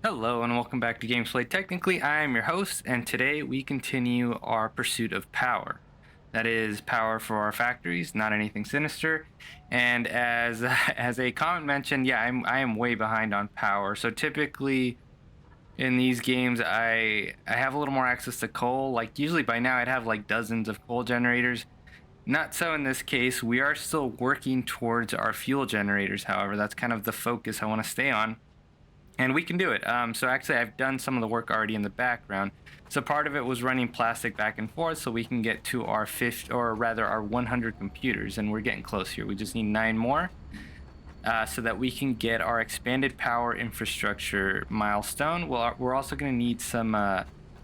Hello and welcome back to Gameplay. Technically, I am your host, and today we continue our pursuit of power. That is power for our factories, not anything sinister. And as as a comment mentioned, yeah, I am way behind on power. So typically in these games, I have a little more access to coal. Like usually by now, I'd have like dozens of coal generators. Not so in this case. We are still working towards our fuel generators. However, that's kind of the focus I want to stay on. And we can do it. So actually, I've done some of the work already in the background. So part of it was running plastic back and forth so we can get to our 50, or rather our 100 computers. And we're getting close here. We just need 9 more so that we can get our expanded power infrastructure milestone. Well, we're also going to need some,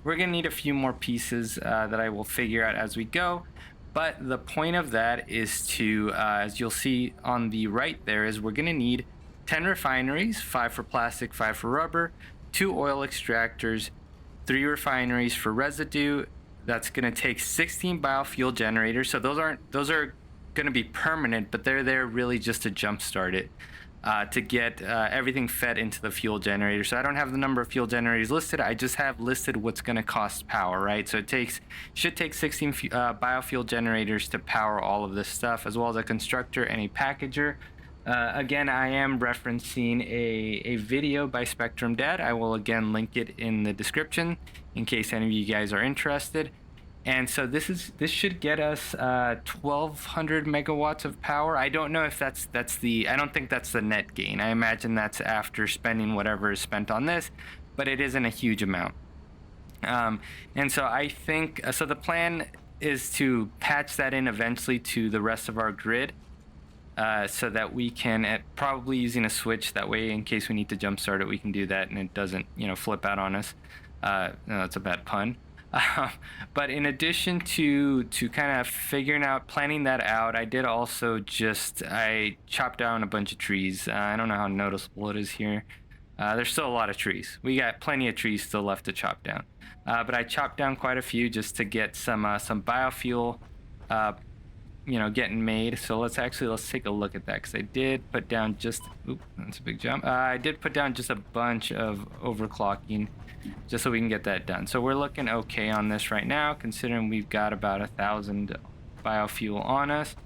we're going to need a few more pieces that I will figure out as we go. But the point of that is to, as you'll see on the right there, is we're going to need 10 refineries, 5 for plastic, 5 for rubber, 2 oil extractors, 3 refineries for residue. That's going to take 16 biofuel generators. So those are going to be permanent, but they're there really just to jumpstart it, to get everything fed into the fuel generator. So I don't have the number of fuel generators listed. I just have listed what's going to cost power, right? So it should take 16 biofuel generators to power all of this stuff, as well as a constructor and a packager. Again, I am referencing a video by Spectrum Dad. I will again link it in the description in case any of you guys are interested. And so this should get us 1,200 megawatts of power. I don't know if that's the, I don't think that's the net gain. I imagine that's after spending whatever is spent on this, but it isn't a huge amount. And so I think, so the plan is to patch that in eventually to the rest of our grid. So that we can, probably using a switch, that way in case we need to jumpstart it, we can do that and it doesn't, flip out on us. No, that's a bad pun. But in addition to kind of planning that out, I did also I chopped down a bunch of trees. I don't know how noticeable it is here. There's still a lot of trees. We got plenty of trees still left to chop down. But I chopped down quite a few just to get some biofuel getting made. So let's take a look at that, because I did put down that's a big jump. I did put down just a bunch of overclocking just so we can get that done. So we're looking okay on this right now, considering we've got about 1,000 biofuel on us.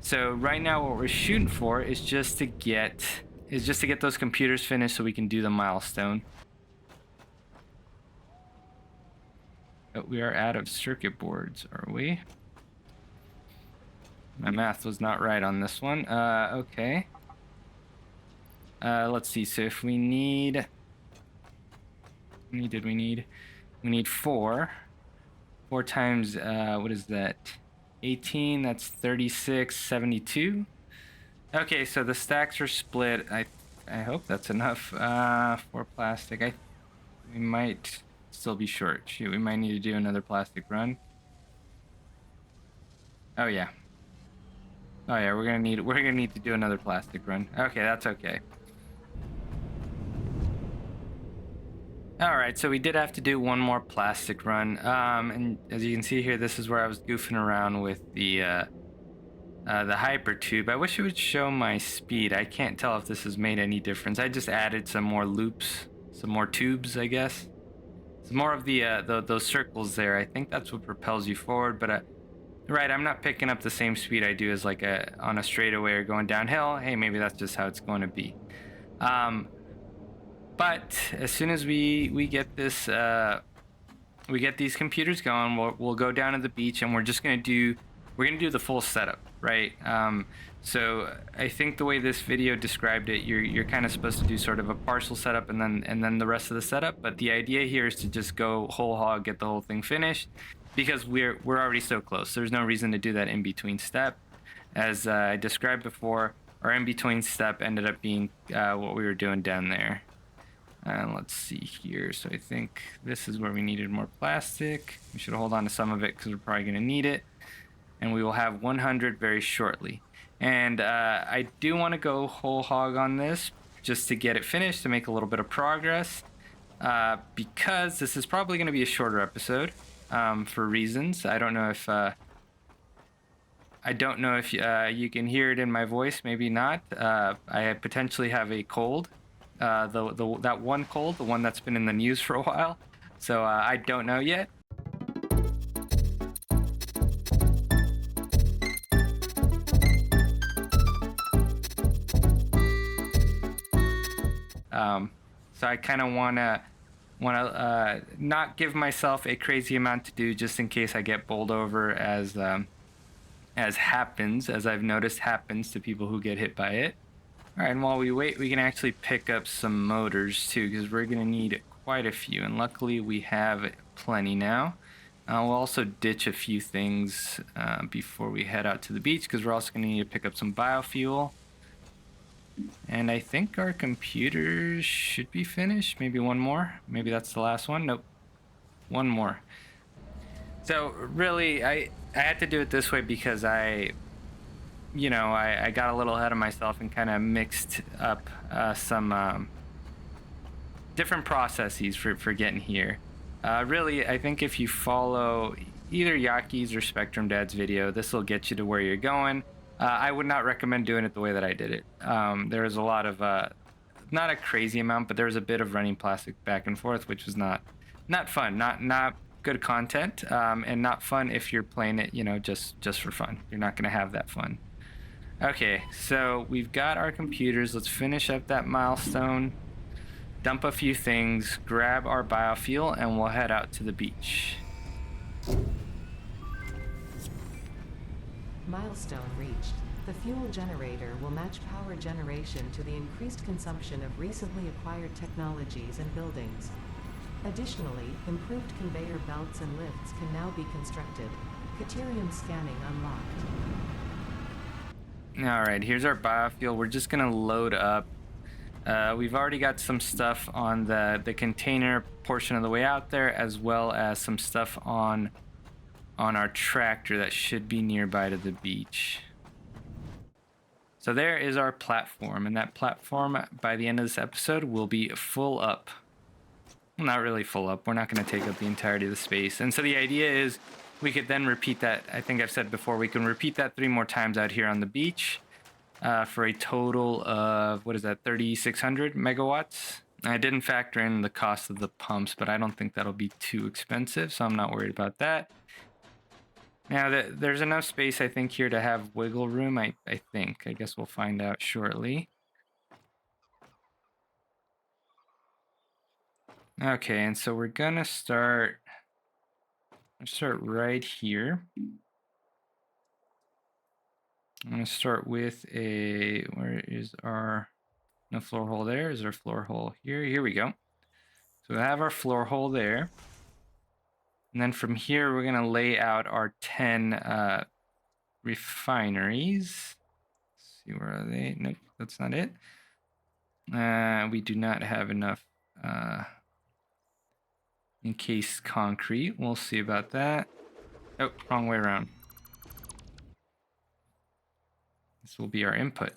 So right now what we're shooting for is just to get those computers finished so we can do the milestone. But we are out of circuit boards, are we? My math was not right on this one. Okay. Let's see. So if we need... How many did we need? We need 4. 4 times, what is that? 18, that's 36, 72. Okay, so the stacks are split. I hope that's enough for plastic. We might still be short. Shoot, we might need to do another plastic run. Oh, yeah. Oh yeah, we're gonna need to do another plastic run. Okay, that's okay. All right, so we did have to do one more plastic run. And as you can see here, this is where I was goofing around with the hyper tube. I wish it would show my speed. I can't tell if this has made any difference. I just added some more loops, some more tubes, I guess. Some more of those circles there. I think that's what propels you forward, but right, I'm not picking up the same speed I do as like on a straightaway or going downhill. Hey, maybe that's just how it's going to be. But as soon as we get this, we get these computers going, we'll go down to the beach and we're gonna do the full setup, right? So I think the way this video described it, you're kind of supposed to do sort of a partial setup and then the rest of the setup. But the idea here is to just go whole hog, get the whole thing finished, because we're already so close. There's no reason to do that in between step. As I described before, our in between step ended up being what we were doing down there. Let's see here. So I think this is where we needed more plastic. We should hold on to some of it because we're probably going to need it. And we will have 100 very shortly. And I do want to go whole hog on this just to get it finished, to make a little bit of progress. Because this is probably going to be a shorter episode. For reasons. I don't know if you can hear it in my voice, maybe not. I potentially have a cold. that one coal, the one that's been in the news for a while. So I don't know yet. So I kind of wanna not give myself a crazy amount to do just in case I get bowled over, as I've noticed happens to people who get hit by it. All right, and while we wait, we can actually pick up some motors too, because we're gonna need quite a few, and luckily we have plenty now. We'll also ditch a few things before we head out to the beach, because we're also gonna need to pick up some biofuel. And I think our computers should be finished. Maybe one more. Maybe that's the last one. Nope. One more. So really, I had to do it this way because I got a little ahead of myself and kind of mixed up some different processes for getting here. Really, I think if you follow either Yaki's or Spectrum Dad's video, this will get you to where you're going. I would not recommend doing it the way that I did it. There was a lot of, not a crazy amount, but there was a bit of running plastic back and forth, which was not fun, not good content, and not fun if you're playing it, just for fun. You're not going to have that fun. Okay, so we've got our computers. Let's finish up that milestone, dump a few things, grab our biofuel, and we'll head out to the beach. Milestone reached. The fuel generator will match power generation to the increased consumption of recently acquired technologies and buildings. Additionally, improved conveyor belts and lifts can now be constructed. Caterium scanning unlocked. All right, here's our biofuel. We're just gonna load up. We've already got some stuff on the container portion of the way out there, as well as some stuff on our tractor that should be nearby to the beach. So there is our platform, and that platform by the end of this episode will be full up. Well, not really full up. We're not going to take up the entirety of the space. And so the idea is we could then repeat that. I think I've said before, we can repeat that 3 more times out here on the beach for a total of, 3,600 megawatts. I didn't factor in the cost of the pumps, but I don't think that'll be too expensive, so I'm not worried about that. Now, there's enough space, I think, here to have wiggle room, I think. I guess we'll find out shortly. Okay, and so we're gonna start right here. I'm gonna start with where is our, no floor hole there. Is our floor hole here? Here we go. So we have our floor hole there. And then from here, we're gonna lay out our 10 refineries. Let's see, where are they? Nope, that's not it. We do not have enough encased concrete. We'll see about that. Oh, wrong way around. This will be our input.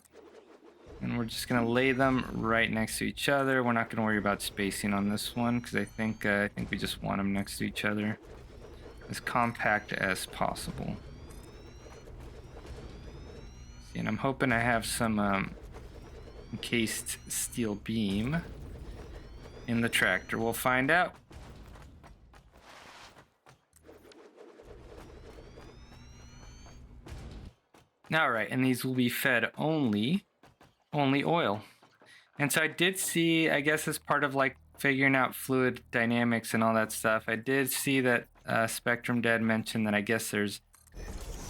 And we're just gonna lay them right next to each other. We're not gonna worry about spacing on this one because I think we just want them next to each other, as compact as possible. See, and I'm hoping I have some encased steel beam in the tractor. We'll find out. All right, and these will be fed only oil. And so I did see, I guess as part of like figuring out fluid dynamics and all that stuff, I did see that Spectrum Dad mentioned that I guess there's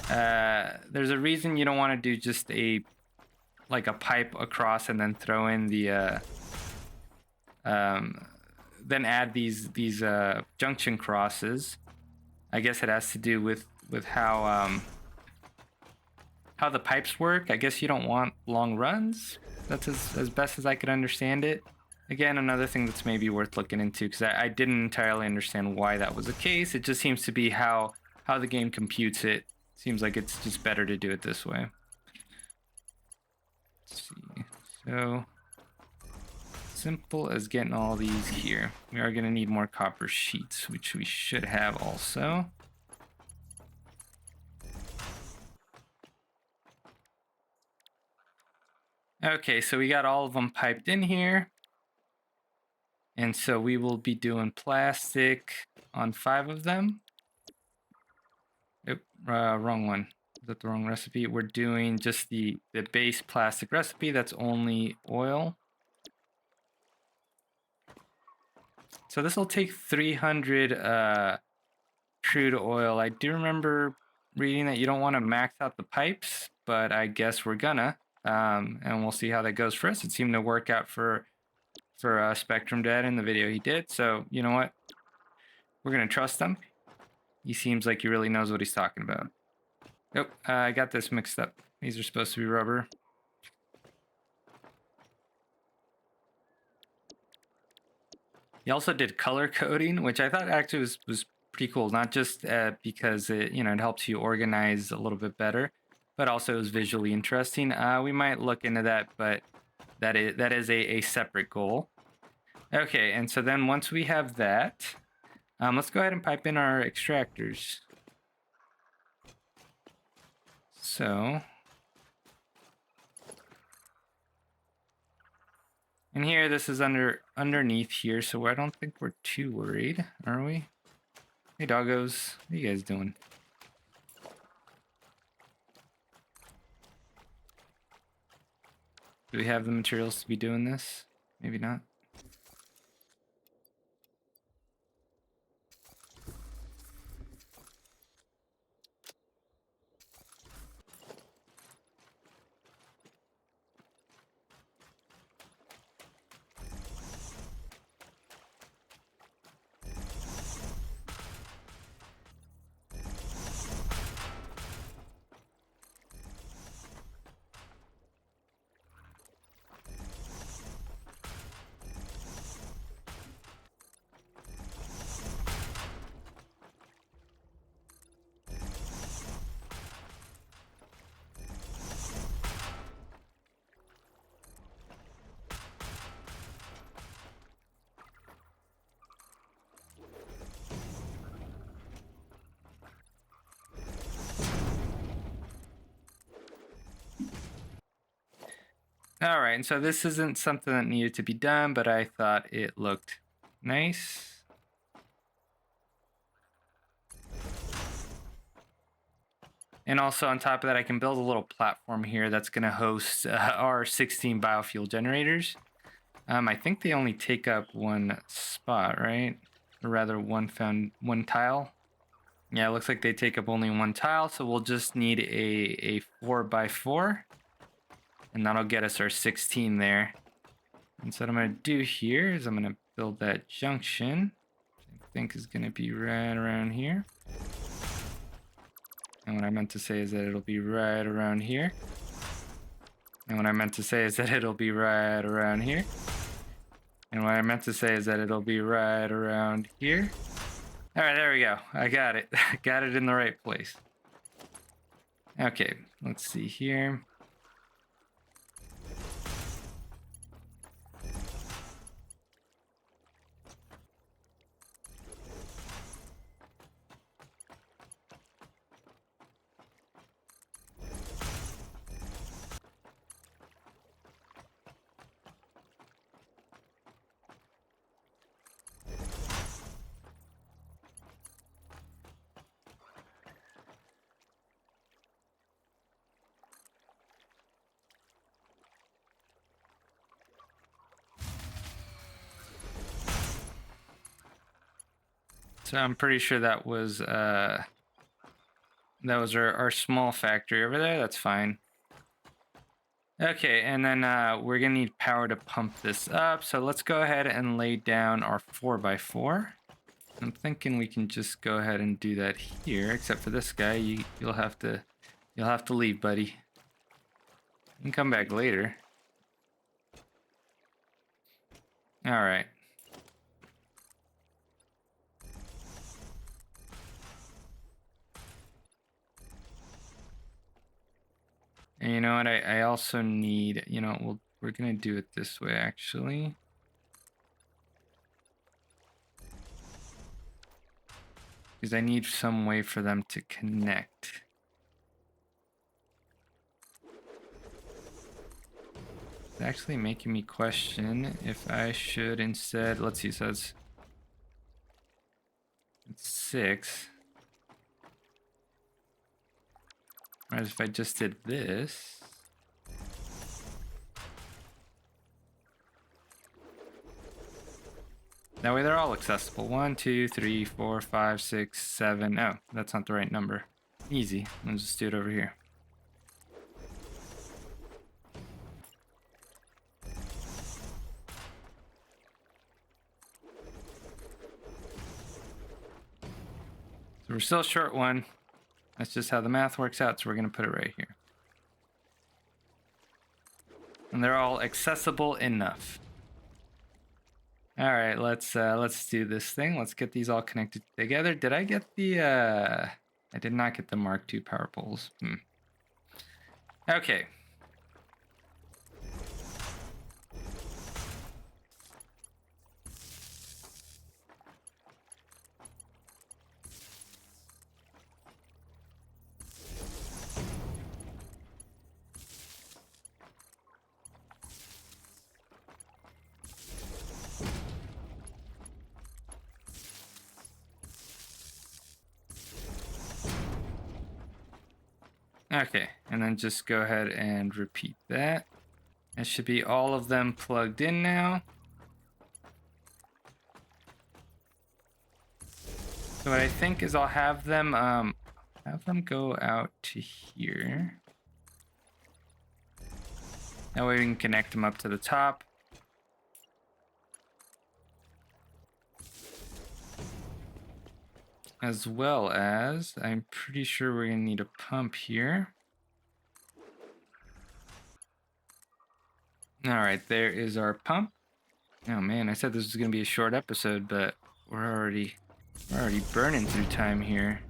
a reason you don't want to do just a pipe across and then throw in the then add these junction crosses. I guess it has to do with how the pipes work. I guess you don't want long runs. That's as best as I could understand it. Again, another thing that's maybe worth looking into, because I didn't entirely understand why that was the case. It just seems to be how the game computes it. Seems like it's just better to do it this way. Let's see. So simple as getting all these here. We are going to need more copper sheets, which we should have also. Okay, so we got all of them piped in here. And so we will be doing plastic on 5 of them. Oop, wrong one. Is that the wrong recipe? We're doing just the base plastic recipe. That's only oil. So this will take 300 crude oil. I do remember reading that you don't want to max out the pipes, but I guess we're gonna. And we'll see how that goes for us. It seemed to work out for Spectrum Dad in the video he did. So you know what? We're gonna trust him. He seems like he really knows what he's talking about. Nope, I got this mixed up. These are supposed to be rubber. He also did color coding, which I thought actually was pretty cool. Not just because it it helps you organize a little bit better, but also is visually interesting. We might look into that, but that is a separate goal. Okay, and so then once we have that, let's go ahead and pipe in our extractors. So, and here this is underneath here, so I don't think we're too worried, are we? Hey doggos, what are you guys doing? Do we have the materials to be doing this? Maybe not. All right, and so this isn't something that needed to be done, but I thought it looked nice. And also on top of that, I can build a little platform here that's going to host our 16 biofuel generators. I think they only take up one spot, right? Or rather one tile. Yeah, it looks like they take up only one tile, so we'll just need a 4x4. And that'll get us our 16 there. And so what I'm going to do here is I'm going to build that junction, which I think is going to be right around here. And what I meant to say is that it'll be right around here. And what I meant to say is that it'll be right around here. And what I meant to say is that it'll be right around here. All right, there we go. I got it. Got it in the right place. Okay, let's see here. So I'm pretty sure that was our small factory over there. That's fine. Okay, and then we're gonna need power to pump this up. So let's go ahead and lay down our 4x4. I'm thinking we can just go ahead and do that here, except for this guy. You'll have to leave, buddy. You can come back later. All right. And you know what? I also need, we're gonna do it this way actually. Because I need some way for them to connect. actually making me question if I should instead, let's see, so it's 6. Whereas if I just did this, that way they're all accessible. 1, 2, 3, 4, 5, 6, 7. Oh, that's not the right number. Easy. Let's just do it over here. So we're still short one. That's just how the math works out, so we're going to put it right here. And they're all accessible enough. All right, let's do this thing. Let's get these all connected together. Did I get the I did not get the Mark II power poles. Okay. Okay, and then just go ahead and repeat that. It should be all of them plugged in now. So what I think is I'll have them go out to here. That way we can connect them up to the top. As well as, I'm pretty sure we're gonna need a pump here. All right, there is our pump. Oh man, I said this was gonna be a short episode, but we're already burning through time here.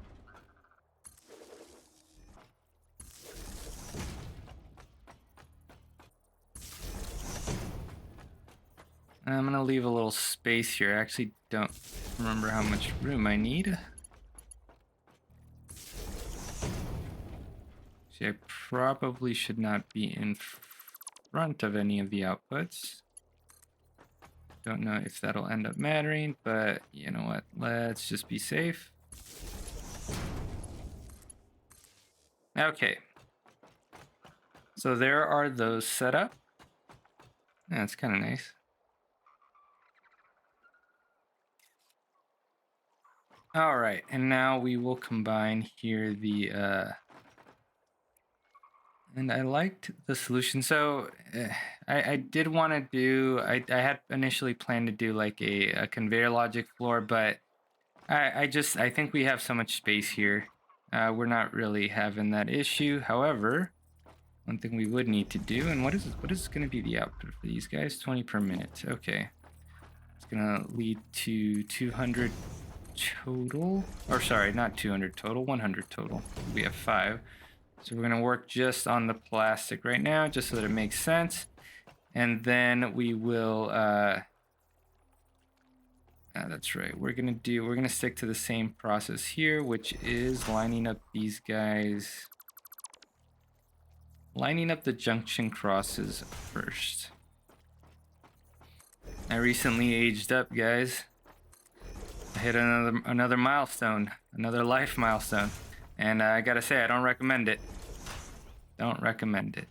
I'm gonna leave a little space here. I actually don't remember how much room I need. See, I probably should not be in front of any of the outputs. Don't know if that'll end up mattering, but you know what? Let's just be safe. Okay. So there are those set up. That's kind of nice. All right, and now we will combine here the and I liked the solution. So I did want to do, I had initially planned to do like a conveyor logic floor, but I think we have so much space here. We're not really having that issue. However, one thing we would need to do, and what is going to be the output for these guys? 20 per minute. Okay. It's going to lead to 200 total, or sorry, not 200 total, 100 total. We have 5. So we're going to work just on the plastic right now, just so that it makes sense. And then we will, that's right, we're going to stick to the same process here, which is lining up these guys, lining up the junction crosses first. I recently aged up, guys. I hit another milestone, another life milestone. And I gotta say, I don't recommend it. Don't recommend it.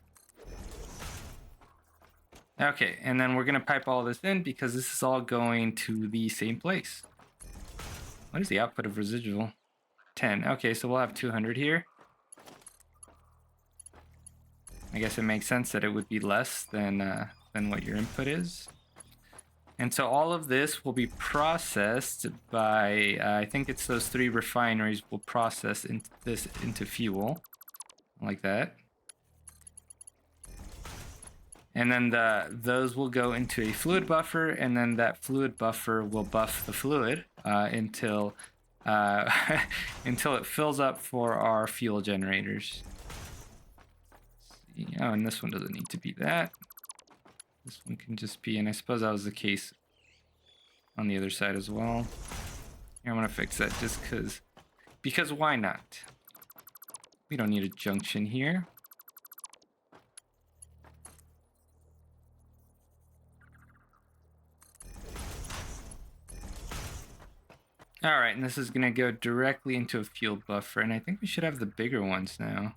Okay, and then we're gonna pipe all this in because this is all going to the same place. What is the output of residual? 10. Okay, so we'll have 200 here. I guess it makes sense that it would be less than what your input is. And so all of this will be processed by, I think it's those 3 refineries will process this into fuel, like that. And then those will go into a fluid buffer, and then that fluid buffer will buff the fluid until until it fills up for our fuel generators. Oh, and this one doesn't need to be that. This one can just be, and I suppose that was the case on the other side as well. Here, I'm gonna fix that just because why not? We don't need a junction here. All right, and this is gonna go directly into a fuel buffer, and I think we should have the bigger ones now.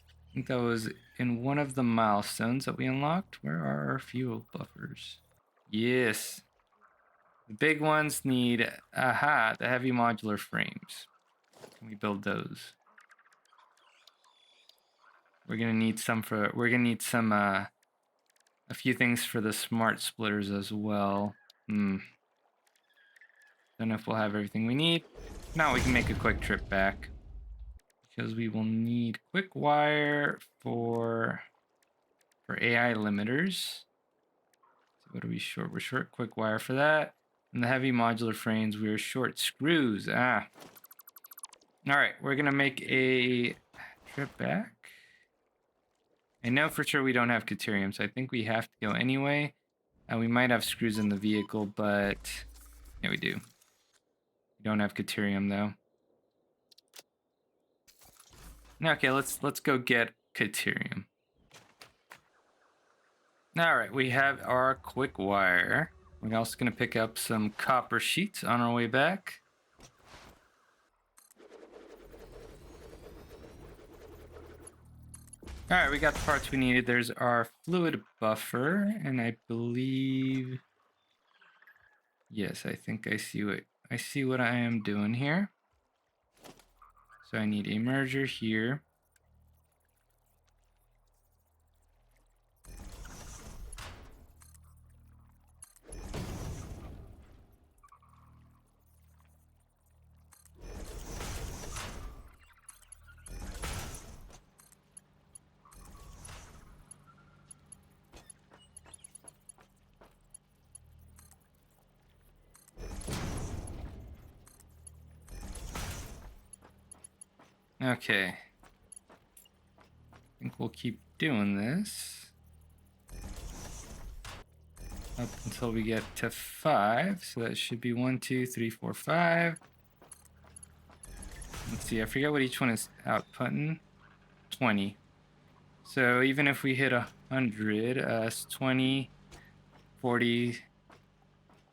I think that was in one of the milestones that we unlocked. Where are our fuel buffers? Yes. The big ones need, the heavy modular frames. Can we build those? We're gonna need some, a few things for the smart splitters as well. Don't know if we'll have everything we need. Now we can make a quick trip back, because we will need quick wire for AI limiters. So what are we short? We're short quick wire for that. And the heavy modular frames, we're short screws. All right, we're gonna make a trip back. I know for sure we don't have Caterium, so I think we have to go anyway. We might have screws in the vehicle, but yeah, we do. We don't have Caterium though. Okay, let's go get Caterium. All right, we have our quick wire. We're also gonna pick up some copper sheets on our way back. All right, we got the parts we needed. There's our fluid buffer, and I believe, yes, I think I see what I am doing here. So I need a merger here. Okay. I think we'll keep doing this up until we get to 5. So that should be 1, 2, 3, 4, 5. Let's see, I forget what each one is outputting. 20. So even if we hit 100, it's 20, 40,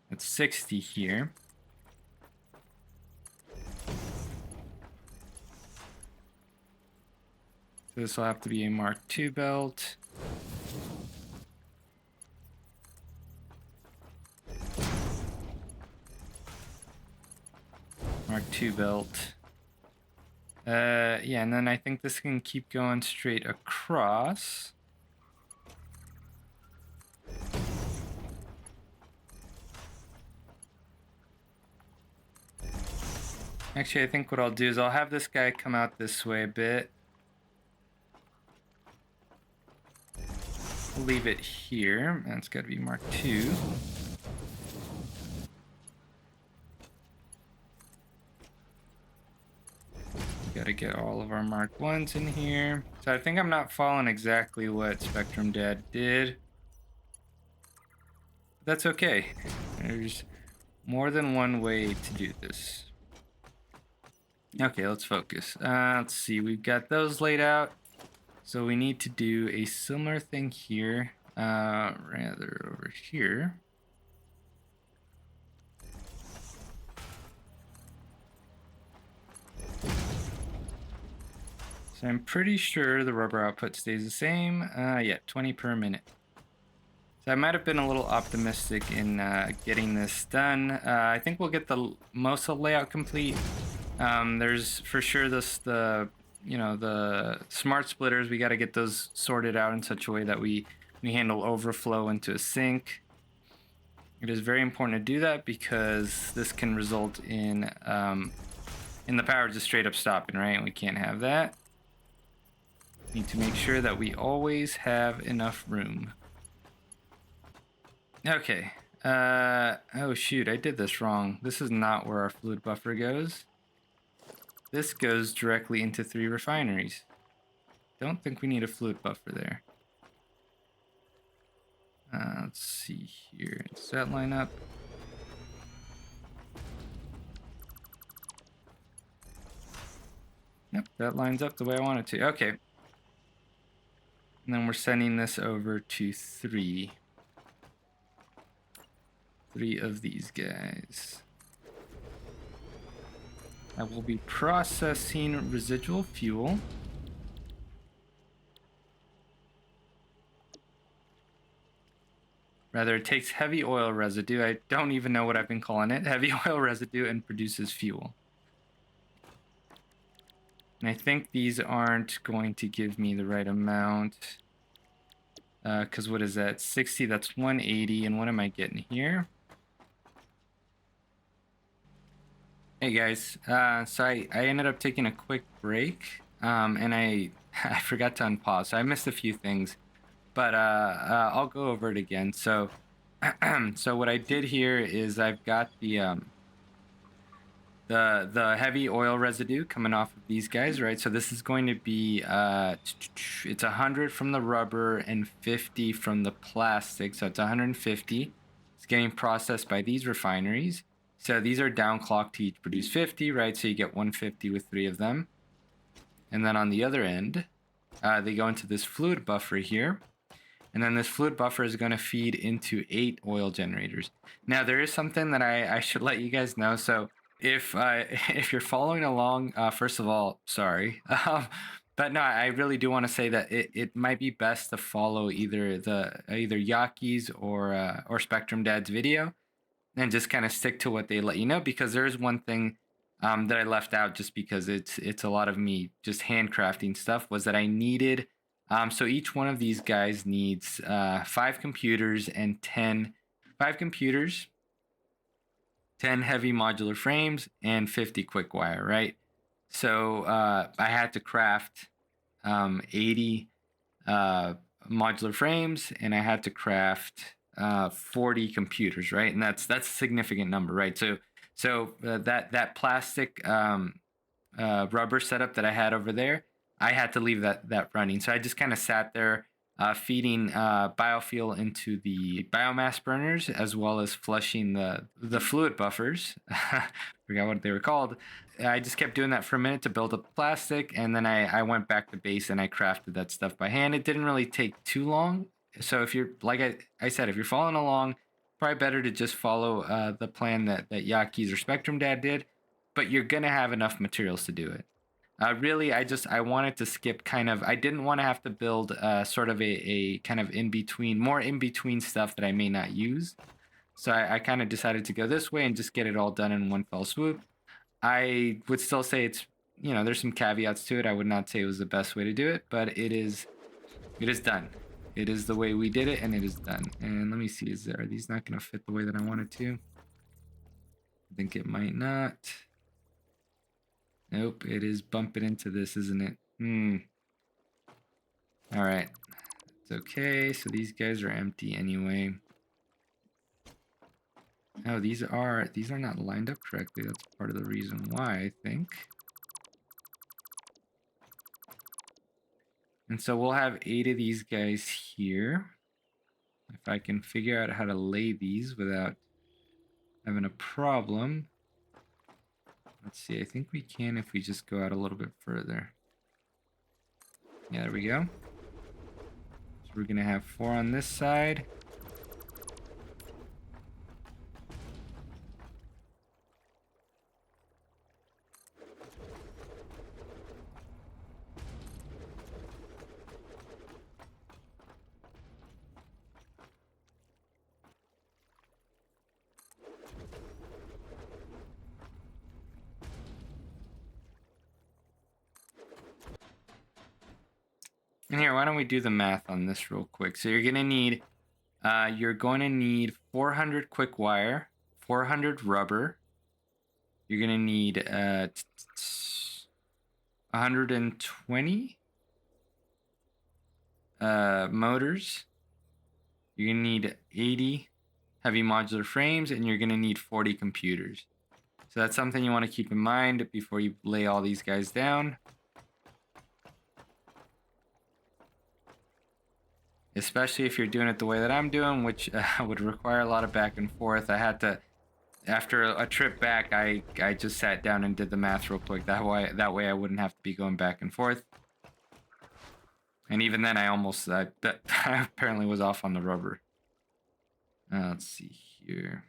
it's 60 here. So this will have to be a Mark II belt. Mark II belt. Yeah, and then I think this can keep going straight across. Actually, I think what I'll do is I'll have this guy come out this way a bit. We'll leave it here. That's got to be Mark II. Got to get all of our Mark 1s in here. So I think I'm not following exactly what Spectrum Dad did. But that's okay. There's more than one way to do this. Okay, let's focus. Let's see, we've got those laid out. So we need to do a similar thing here, rather over here. So I'm pretty sure the rubber output stays the same. Yeah, 20 per minute. So I might have been a little optimistic in getting this done. I think we'll get the most of the layout complete. There's for sure the smart splitters. We got to get those sorted out in such a way that we handle overflow into a sink. It is very important to do that because this can result in the power just straight up stopping, right? And we can't have that. Need to make sure that we always have enough room. Okay. Oh shoot, I did this wrong. This is not where our fluid buffer goes. This goes directly into 3 refineries. Don't think we need a fluid buffer there. Let's see here. Does that line up? Yep, that lines up the way I want it to. Okay. And then we're sending this over to 3. 3 of these guys. I will be processing residual fuel. Rather, it takes heavy oil residue. I don't even know what I've been calling it. Heavy oil residue and produces fuel. And I think these aren't going to give me the right amount. Because what is that? 60, that's 180. And what am I getting here? Hey guys, so I ended up taking a quick break, and I forgot to unpause, so I missed a few things, but I'll go over it again. So, so what I did here is I've got the heavy oil residue coming off of these guys, right? So this is going to be it's 100 from the rubber and 50 from the plastic, so it's 150. It's getting processed by these refineries. So these are downclocked to each produce 50, right? So you get 150 with 3 of them. And then on the other end, they go into this fluid buffer here. And then this fluid buffer is going to feed into 8 oil generators. Now, there is something that I should let you guys know. So if you're following along, first of all, sorry. But no, I really do want to say that it might be best to follow either Yaki's or Spectrum Dad's video, and just kind of stick to what they let you know, because there is one thing that I left out just because it's a lot of me just handcrafting stuff, was that I needed so each one of these guys needs 5 computers and 10 heavy modular frames and 50 quick wire, right? So I had to craft 80 modular frames, and I had to craft 40 computers, right? And that's a significant number, right? So that plastic rubber setup that I had over there, I had to leave that running. So I just kind of sat there feeding biofuel into the biomass burners, as well as flushing the fluid buffers. Forgot what they were called. I just kept doing that for a minute to build up plastic, and then I went back to base and I crafted that stuff by hand. It didn't really take too long. So if you're, like I said, if you're following along, probably better to just follow the plan that Yaki's or Spectrum Dad did, but you're gonna have enough materials to do it. Really, I wanted to skip I didn't want to have to build sort of a kind of more in between stuff that I may not use. So I kind of decided to go this way and just get it all done in one fell swoop. I would still say it's, there's some caveats to it. I would not say it was the best way to do it, but it is done. It is the way we did it, and it is done. And let me see, are these not going to fit the way that I wanted to? I think it might not. Nope, it is bumping into this, isn't it? All right, it's okay. So these guys are empty anyway. Oh, these are not lined up correctly. That's part of the reason why, I think. And so we'll have 8 of these guys here. If I can figure out how to lay these without having a problem. Let's see, I think we can if we just go out a little bit further. Yeah, there we go. So we're gonna have 4 on this side. And here, why don't we do the math on this real quick? So you're gonna need 400 quick wire, 400 rubber. You're gonna need 120 motors. You're gonna need 80 heavy modular frames, and you're gonna need 40 computers. So that's something you want to keep in mind before you lay all these guys down. Especially if you're doing it the way that I'm doing, which would require a lot of back and forth. I had to, after a trip back, I just sat down and did the math real quick. That way I wouldn't have to be going back and forth. And even then, I almost apparently was off on the rubber. Let's see here.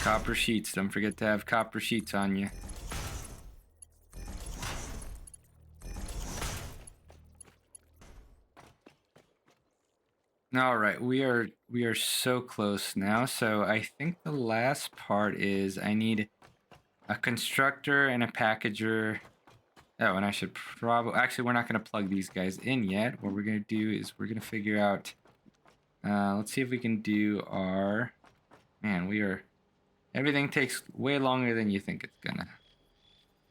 Copper sheets. Don't forget to have copper sheets on you. All right, we are so close now. So I think the last part is I need a constructor and a packager. Oh, and I should probably actually we're not going to plug these guys in yet. What we're going to do is we're going to figure out. Let's see if we can do our. Man, everything takes way longer than you think it's gonna.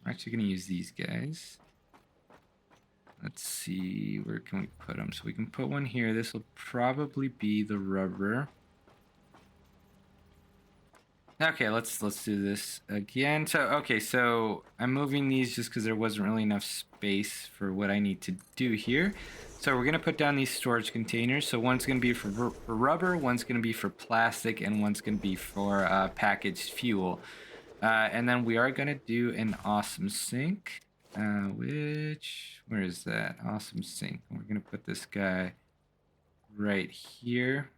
We're actually going to use these guys. Let's see, where can we put them? So we can put one here. This will probably be the rubber. Okay, let's do this again. So I'm moving these just because there wasn't really enough space for what I need to do here. So we're gonna put down these storage containers. So one's gonna be for rubber, one's gonna be for plastic, and one's gonna be for packaged fuel. And then we are gonna do an awesome sink. Where is that? Awesome sink. And we're gonna put this guy right here.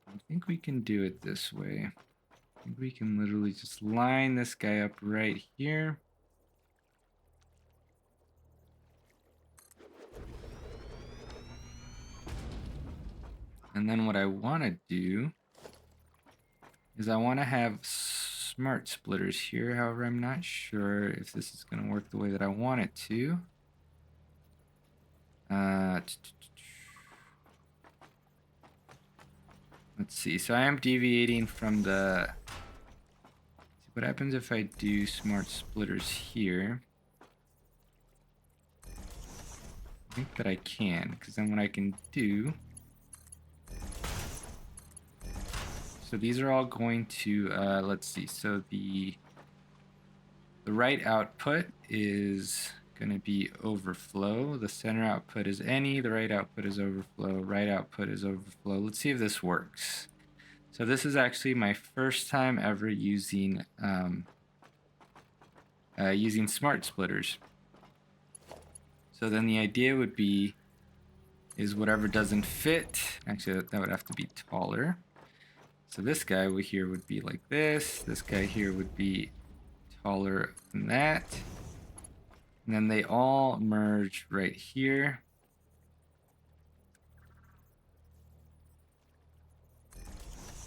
I think we can do it this way. I think we can literally just line this guy up right here. And then what I want to do is I want to have smart splitters here. However, I'm not sure if this is going to work the way that I want it to. Let's see. So I am deviating from the... See what happens if I do smart splitters here. I think that I can, because then what I can do... So these are all going to, let's see. So the right output is going to be overflow. The center output is any. The right output is overflow. Right output is overflow. Let's see if this works. So this is actually my first time ever using using smart splitters. So then the idea would be is whatever doesn't fit. Actually, that would have to be taller. So this guy over here would be like this. This guy here would be taller than that. And then they all merge right here.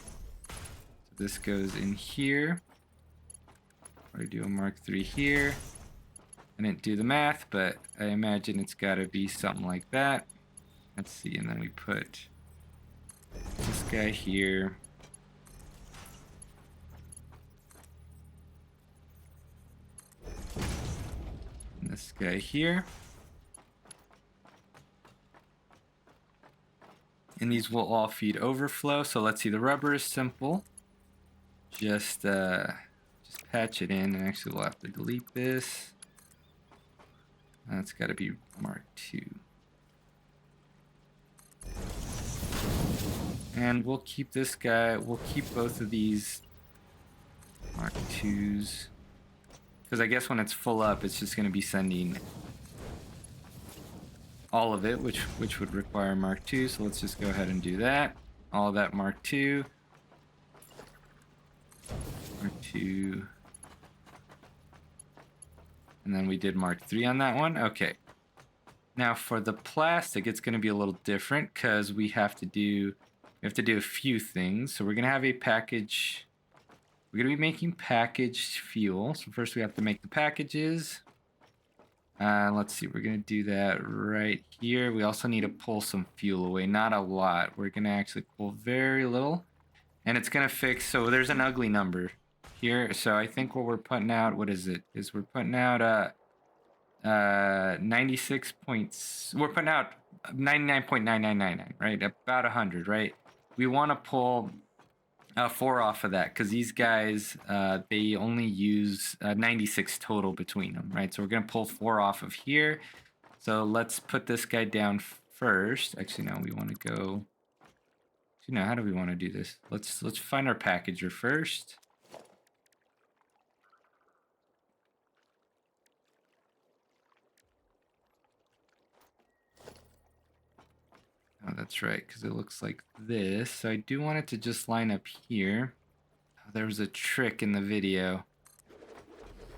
So this goes in here. I do a Mark III here. I didn't do the math, but I imagine it's got to be something like that. Let's see, and then we put this guy here. This guy here. And these will all feed overflow. So let's see, the rubber is simple. Just patch it in, and actually we'll have to delete this. That's got to be Mark II. And we'll keep this guy, we'll keep both of these Mark IIs. Because I guess when it's full up, it's just going to be sending all of it, which would require Mark II. So let's just go ahead and do that. All of that Mark II. Mark II. And then we did Mark III on that one. Okay. Now for the plastic, it's going to be a little different because we have to do a few things. So we're going to have a package. We're going to be making packaged fuel. So first we have to make the packages. Let's see, we're going to do that right here. We also need to pull some fuel away, not a lot. We're going to actually pull very little. And it's going to fix, so there's an ugly number here. So I think what we're putting out, what is it? Is we're putting out 96 points. We're putting out 99.9999, right? About 100, right? We want to pull 4 off of that because these guys they only use 96 total between them, right? So we're gonna pull 4 off of here. So let's put this guy down first. Actually, no, we want to go. Actually, no, how do we want to do this? Let's find our packager first. Oh, That's right, because it looks like this. So I do want it to just line up here. Oh, there was a trick in the video.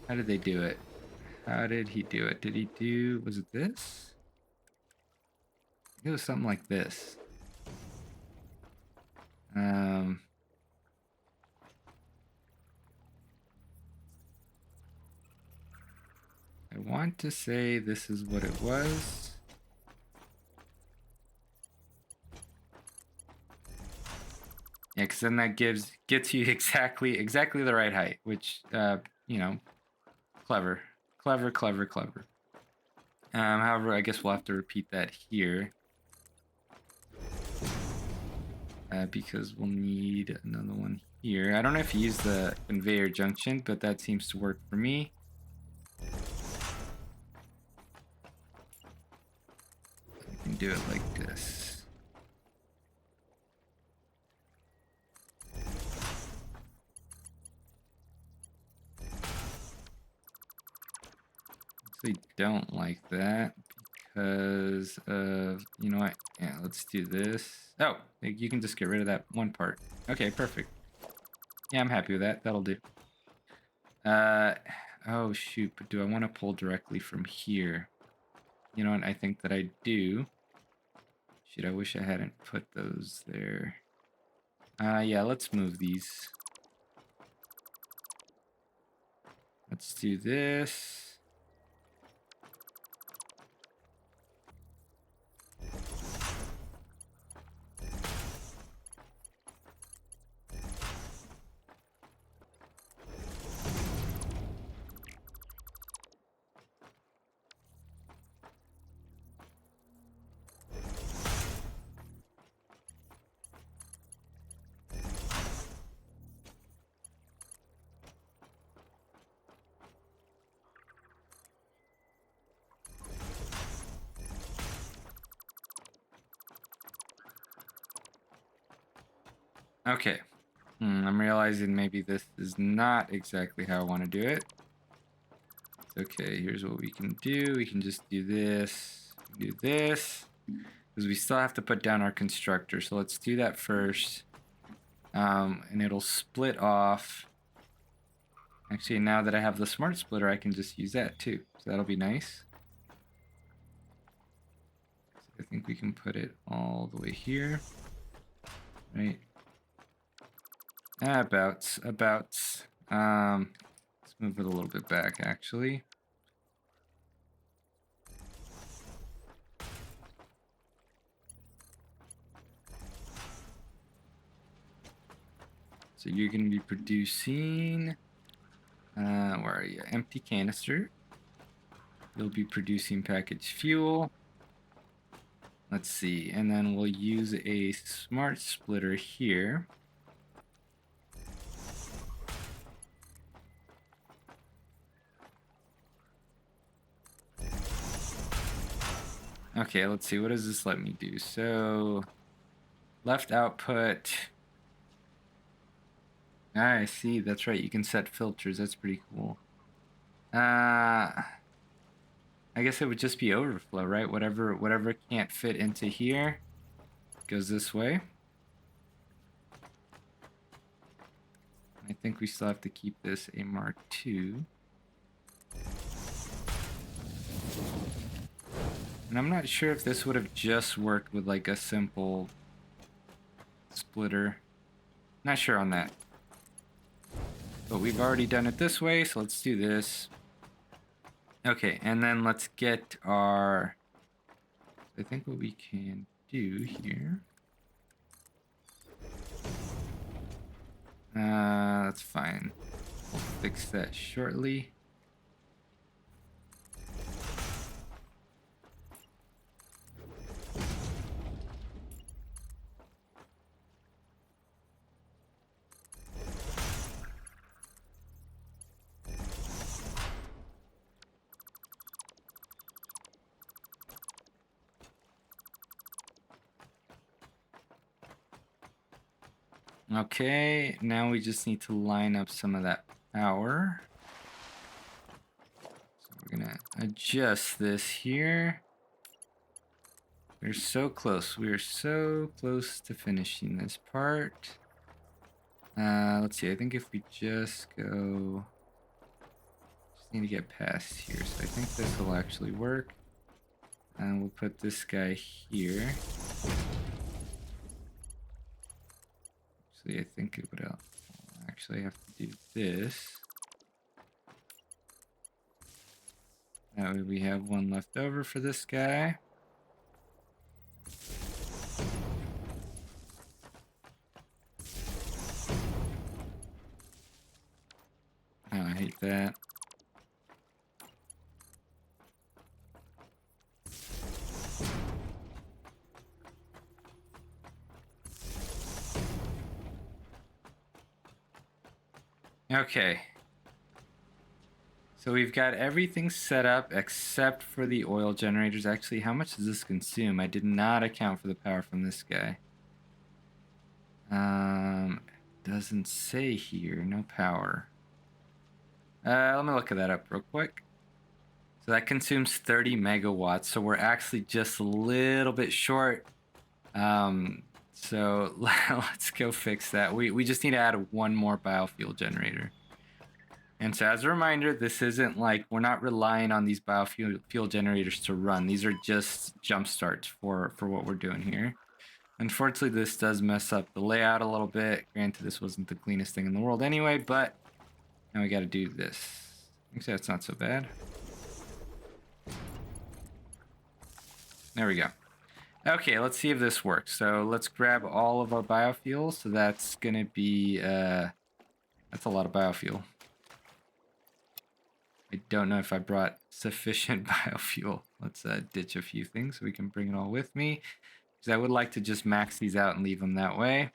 How did they do it? How did he do it? Did he do, was it this? It was something like this. I want to say this is what it was. Yeah, because then that gets you exactly the right height, which you know, clever. However, I guess we'll have to repeat that here. Because we'll need another one here. I don't know if you use the conveyor junction, but that seems to work for me. We can do it like this. I don't like that because of, you know what? Yeah, let's do this. Oh, you can just get rid of that one part. Okay, perfect. Yeah, I'm happy with that. That'll do. Oh shoot, but do I want to pull directly from here? You know what? I think that I do. Shit, I wish I hadn't put those there. Yeah, let's move these. Let's do this. Okay. I'm realizing maybe this is not exactly how I want to do it. Okay, here's what we can do. We can just do this, do this, because we still have to put down our constructor. So let's do that first. And it'll split off. Actually, now that I have the smart splitter, I can just use that too. So that'll be nice. So I think we can put it all the way here. Right. About. Let's move it a little bit back, actually. So you're going to be producing, where are you? Empty canister. You'll be producing packaged fuel. Let's see, and then we'll use a smart splitter here. Okay, let's see, what does this let me do? So, left output. I see, that's right, you can set filters, that's pretty cool. I guess it would just be overflow, right? Whatever can't fit into here goes this way. I think we still have to keep this a Mark II. And I'm not sure if this would have just worked with like a simple splitter. Not sure on that. But we've already done it this way, so let's do this. Okay, and then let's get our... I think what we can do here... that's fine. We'll fix that shortly. Okay, now we just need to line up some of that power. So we're gonna adjust this here. We're so close. We are so close to finishing this part. Let's see. I think if we just go... Just need to get past here. So I think this will actually work. And we'll put this guy here. Actually, I think it would actually have to do this. That way we have one left over for this guy. Oh, I hate that. Okay. So we've got everything set up except for the oil generators. Actually, how much does this consume? I did not account for the power from this guy. Doesn't say here. No power. Let me look at that up real quick. So that consumes 30 megawatts. So we're actually just a little bit short. So let's go fix that. We just need to add one more biofuel generator. And so as a reminder, this isn't like we're not relying on these biofuel generators to run. These are just jump starts for what we're doing here. Unfortunately, this does mess up the layout a little bit. Granted, this wasn't the cleanest thing in the world anyway, but now we got to do this. Actually, that's not so bad. There we go. Okay, let's see if this works. So let's grab all of our biofuel. So that's going to be, that's a lot of biofuel. I don't know if I brought sufficient biofuel. Let's ditch a few things so we can bring it all with me. Because I would like to just max these out and leave them that way.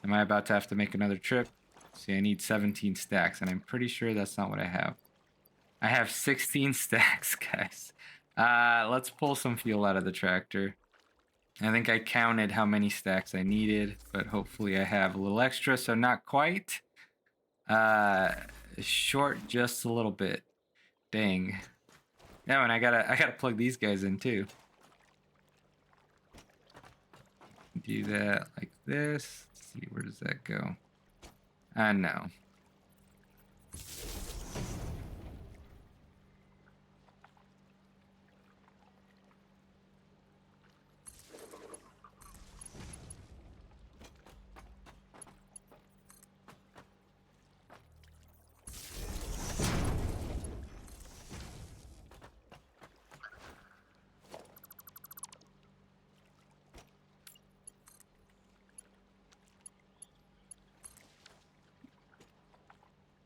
Am I about to have to make another trip? See, I need 17 stacks, and I'm pretty sure that's not what I have. I have 16 stacks, guys. Let's pull some fuel out of the tractor. I think I counted how many stacks I needed, but hopefully I have a little extra, so not quite. Short just a little bit. Dang. Yeah, and I gotta plug these guys in too. Do that like this. Let's see, where does that go? No.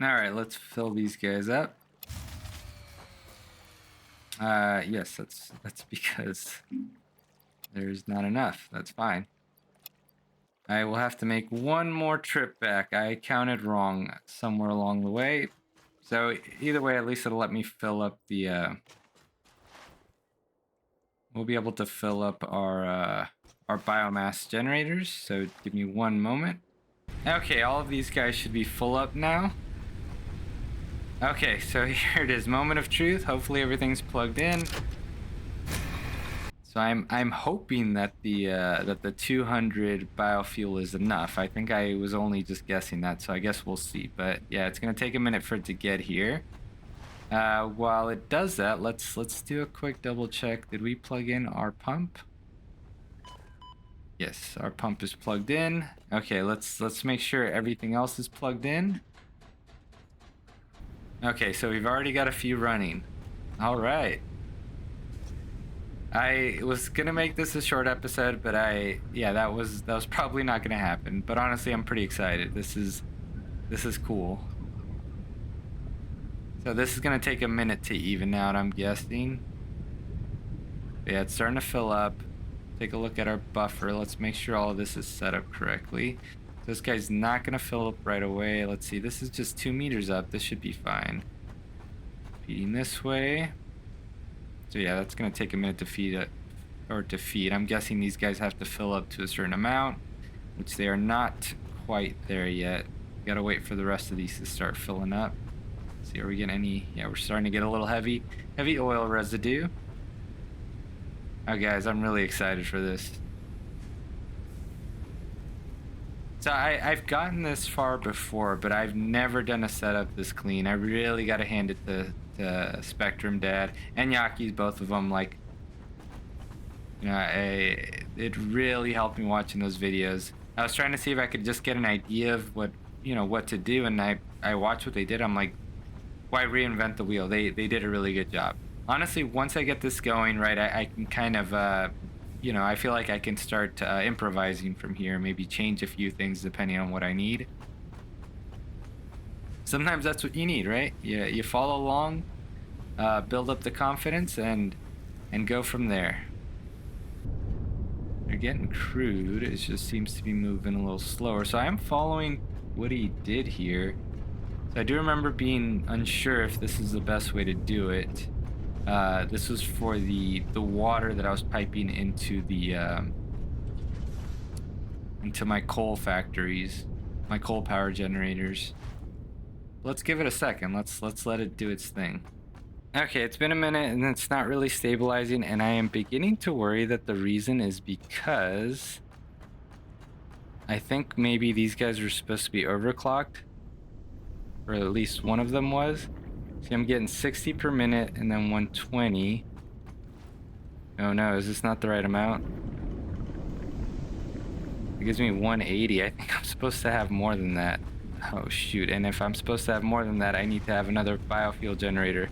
All right, let's fill these guys up. Yes, that's because there's not enough. That's fine. I will have to make one more trip back. I counted wrong somewhere along the way. So either way, at least it'll let me fill up the, we'll be able to fill up our biomass generators. So give me one moment. Okay, all of these guys should be full up now. Okay, so here it is, moment of truth. Hopefully everything's plugged in. So I'm hoping that the 200 biofuel is enough. I think I was only just guessing that, so I guess we'll see. But yeah, it's gonna take a minute for it to get here. While it does that, let's do a quick double check. Did we plug in our pump? Yes, our pump is plugged in. Okay, let's make sure everything else is plugged in. Okay, so we've already got a few running. All right. I was gonna make this a short episode, but yeah, that was probably not gonna happen. But honestly, I'm pretty excited. This is cool. So this is gonna take a minute to even out, I'm guessing. Yeah, it's starting to fill up. Take a look at our buffer. Let's make sure all of this is set up correctly. This guy's not gonna fill up right away. Let's see, this is just 2 meters up. This should be fine. Feeding this way. So yeah, that's gonna take a minute to feed it, or to feed. I'm guessing these guys have to fill up to a certain amount, which they are not quite there yet. Gotta wait for the rest of these to start filling up. Let's see, are we getting any? Yeah, we're starting to get a little heavy oil residue. Oh, guys, I'm really excited for this. So I've gotten this far before, but I've never done a setup this clean. I really got to hand it to Spectrum Dad and Yaki's, both of them. Like, it really helped me watching those videos. I was trying to see if I could just get an idea of what to do, and I watched what they did. I'm like, why reinvent the wheel? They did a really good job. Honestly, once I get this going, right, I can kind of I feel like I can start improvising from here, maybe change a few things depending on what I need. Sometimes that's what you need, right? You follow along, build up the confidence, and go from there. They're getting crude. It just seems to be moving a little slower. So I'm following what he did here. So I do remember being unsure if this is the best way to do it. This was for the water that I was piping into the into my coal factories, my coal power generators. Let's give it a second. Let's let it do its thing. Okay, it's been a minute and it's not really stabilizing, and I am beginning to worry that the reason is because I think maybe these guys were supposed to be overclocked, or at least one of them was. See, I'm getting 60 per minute and then 120. Oh no, is this not the right amount? It gives me 180. I think I'm supposed to have more than that. Oh shoot, and if I'm supposed to have more than that, I need to have another biofuel generator.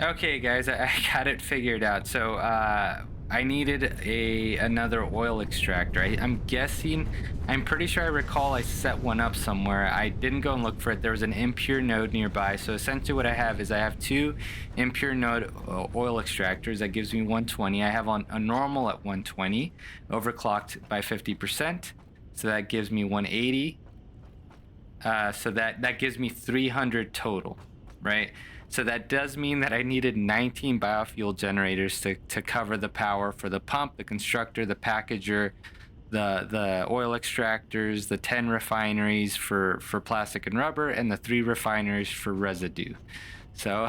Okay guys, I got it figured out. So I needed another oil extractor. I'm guessing, I'm pretty sure I recall I set one up somewhere. I didn't go and look for it. There was an impure node nearby. So essentially what I have is I have two impure node oil extractors. That gives me 120. I have on a normal at 120, overclocked by 50%. So that gives me 180. So that gives me 300 total, right? So that does mean that I needed 19 biofuel generators to cover the power for the pump, the constructor, the packager, the oil extractors, the 10 refineries for plastic and rubber, and the 3 refineries for residue. So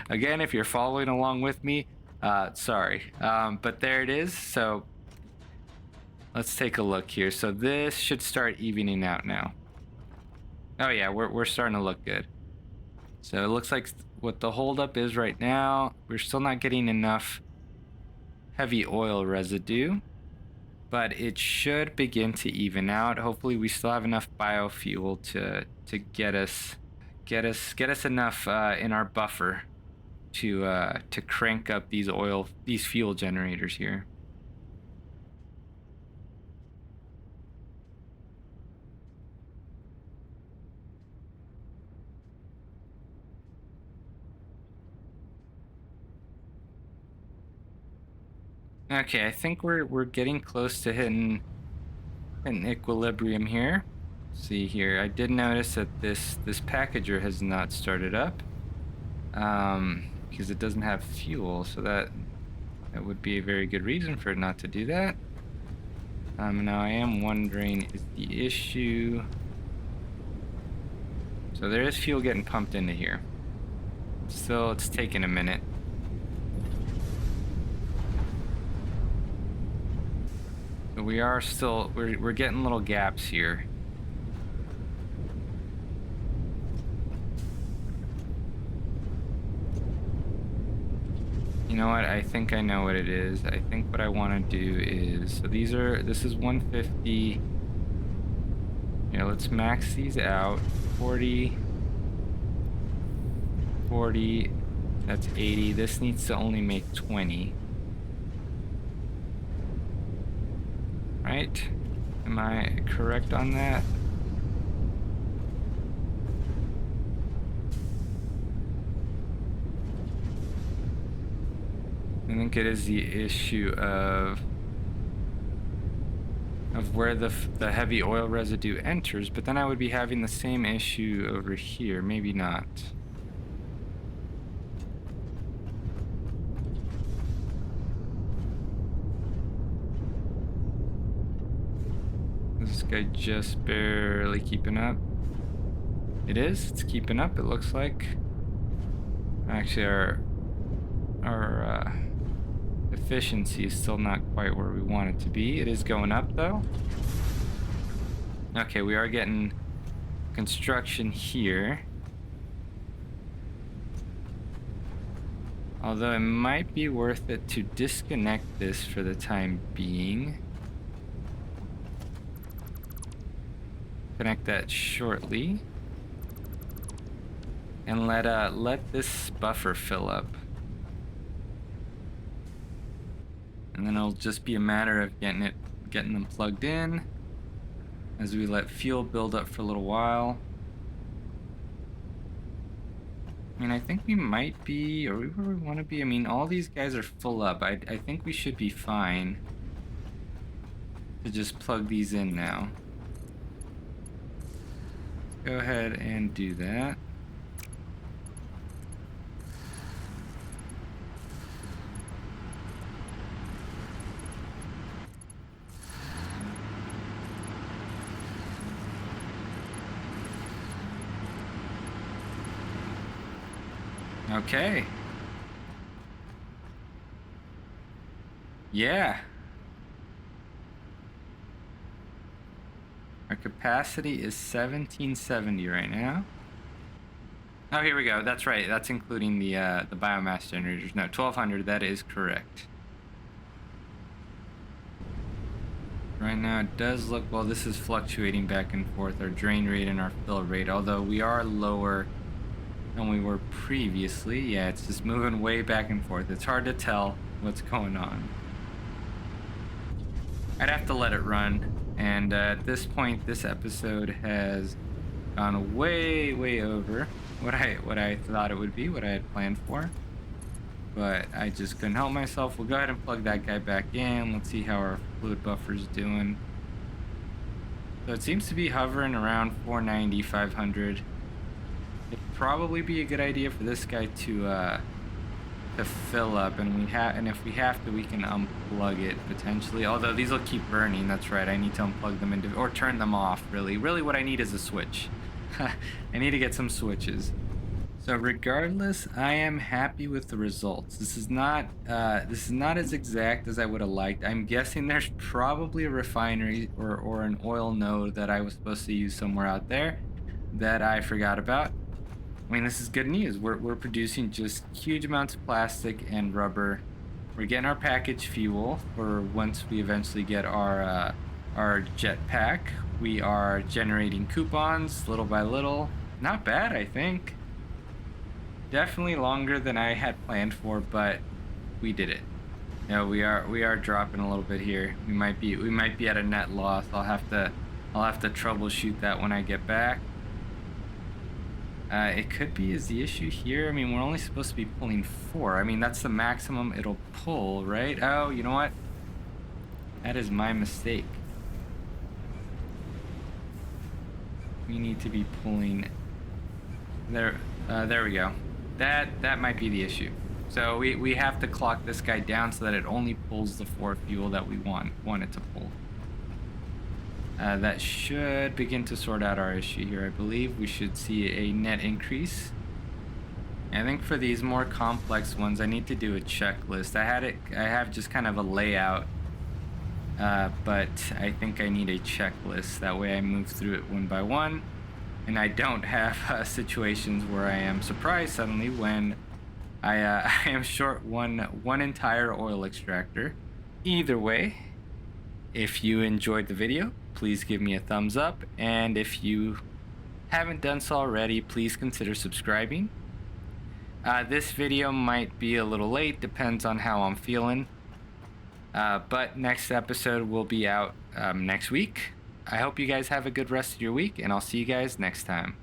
again, if you're following along with me, sorry, but there it is. So let's take a look here. So this should start evening out now. Oh yeah, we're starting to look good. So it looks like what the holdup is right now, we're still not getting enough heavy oil residue, but it should begin to even out. Hopefully we still have enough biofuel to get us enough in our buffer to crank up these fuel generators here. Okay, I think we're getting close to hitting an equilibrium here. See here, I did notice that this packager has not started up because it doesn't have fuel, so that would be a very good reason for it not to do that. Now I am wondering, is the issue, so there is fuel getting pumped into here. Still, it's taking a minute. We are still, we're getting little gaps here. You know what? I think I know what it is. I think what I want to do is, so this is 150. Yeah, let's max these out. 40, 40, that's 80. This needs to only make 20. Right? Am I correct on that? I think it is the issue of where the heavy oil residue enters, but then I would be having the same issue over here. Maybe not. This guy just barely keeping up. It is. It's keeping up, it looks like. Actually, efficiency is still not quite where we want it to be. It is going up though. Okay, we are getting construction here. Although it might be worth it to disconnect this for the time being. Connect that shortly. And let this buffer fill up. And then it'll just be a matter of getting them plugged in as we let fuel build up for a little while. I mean, I think we might be, or where we want to be. I mean, all these guys are full up. I think we should be fine to just plug these in now. Go ahead and do that. Okay. Yeah. Our capacity is 1770 right now. Oh, here we go. That's right. That's including the biomass generators. No, 1200. That is correct. Right now it does look, well, this is fluctuating back and forth, our drain rate and our fill rate, although we are lower than we were previously. Yeah, it's just moving way back and forth. It's hard to tell what's going on. I'd have to let it run, and at this point this episode has gone way over what I thought it would be, what I had planned for, but I just couldn't help myself. We'll go ahead and plug that guy back in. Let's see how our fluid buffer's doing. So it seems to be hovering around 490, 500. It'd probably be a good idea for this guy to fill up, and if we have to, we can unplug it potentially. Although these will keep burning. That's right. I need to unplug them or turn them off. Really, what I need is a switch. I need to get some switches. So regardless, I am happy with the results. This is not as exact as I would have liked. I'm guessing there's probably a refinery or an oil node that I was supposed to use somewhere out there that I forgot about. I mean, this is good news. We're producing just huge amounts of plastic and rubber. We're getting our packaged fuel for once we eventually get our jetpack. We are generating coupons little by little. Not bad, I think. Definitely longer than I had planned for, but we did it. No, we are dropping a little bit here. We might be at a net loss. I'll have to troubleshoot that when I get back. It could be is the issue here. I mean, we're only supposed to be pulling 4. I mean, that's the maximum it'll pull, right? Oh, you know what? That is my mistake. We need to be pulling there. There we go. That might be the issue. So we have to clock this guy down so that it only pulls the 4 fuel that we want it to pull. That should begin to sort out our issue here. I believe we should see a net increase. I think for these more complex ones, I need to do a checklist. I have just kind of a layout, but I think I need a checklist. That way I move through it one by one, and I don't have situations where I am surprised suddenly when I am short one entire oil extractor. Either way, if you enjoyed the video, please give me a thumbs up, and if you haven't done so already, please consider subscribing. This video might be a little late, depends on how I'm feeling, but next episode will be out next week. I hope you guys have a good rest of your week, and I'll see you guys next time.